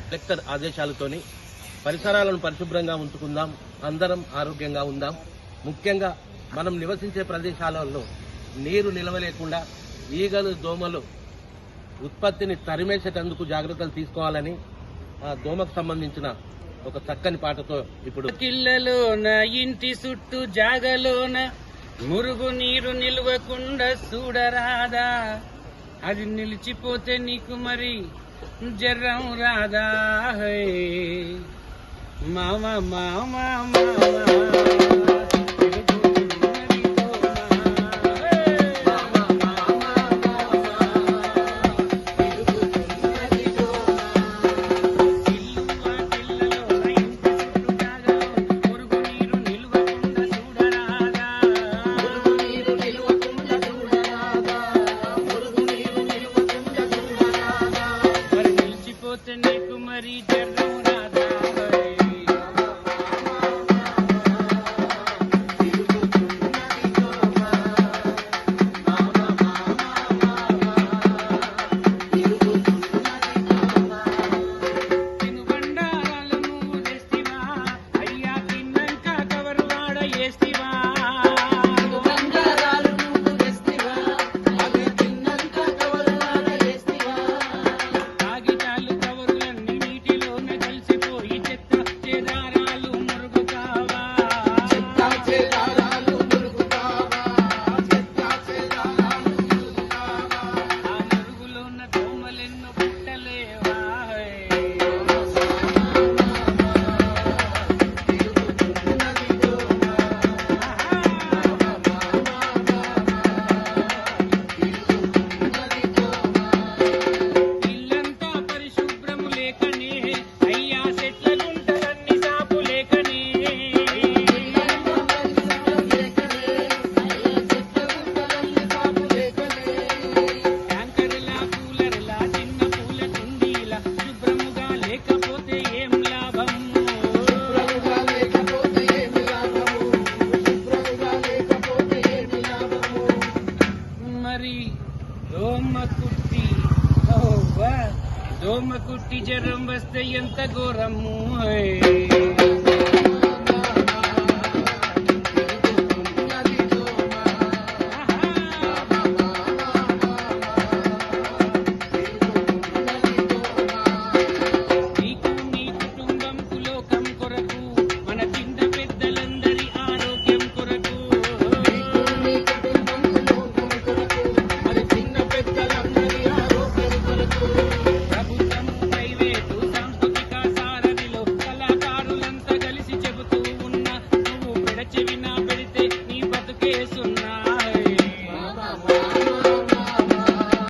Collector ఆదేశాలతోని పరిసరాలను పరిశుభ్రంగా ఉంచుకుందాం, అందరం ఆరోగ్యంగా ఉందాం. ముఖ్యంగా మనం నివసించే ప్రదేశాలలో నీరు నిలవలేకుండా ఈగలు దోమలు ఉత్పత్తిని తరిమేసేటందుకు జాగ్రత్తలు తీసుకోవాలని దోమకు సంబంధించిన ఒక చక్కని పాటతో ఇప్పుడు కిల్లలోన ఇంటి చుట్టూ జాగలోన మురుగు నీరు నిలవకుండా చూడరాదా, అది నిలిచిపోతే నీకు మరి జర్రం రాదా. మామ మామ నీకు మరి జర్రం రాదా. తినుబండారాలు నువ్వు తెస్తివా, అయ్యా తిన్నాక కవరు వాడ వేస్తివా. కాగితాలు కవరులన్నీ నీటిలోనే కలిసిపోయి చెత్త చేదారాలు మురుగు కావా. ఆ మురుగులో ఉన్న దోమలెన్నో పుట్టలేవా. ఇల్లంతా పరిశుభ్రము లేకనే, అయ్యా చెట్ల గుంటలన్నీ సాపు లేకనే. ట్యాంకర్లా కూలర్లా చిన్న పూల కుండీలా శుభ్రముగా లేకపోతే ఏం లాభము. మరి దోమ కుట్టి జ్వరం వస్తే ఎంత ఘోరము. నీకు నీ కుటుంబంకు లోకం కొరకు, మన చిన్న పెద్దలందరి ఆరోగ్యం కొరకు. ప్రభుత్వము ప్రైవేటు సాంస్కృతిక సారథిలో కళాకారులంతా కలిసి చెబుతూ ఉన్నా, నువ్వు పెడచెవిన పెడితే నీ బతుకే సున్నా.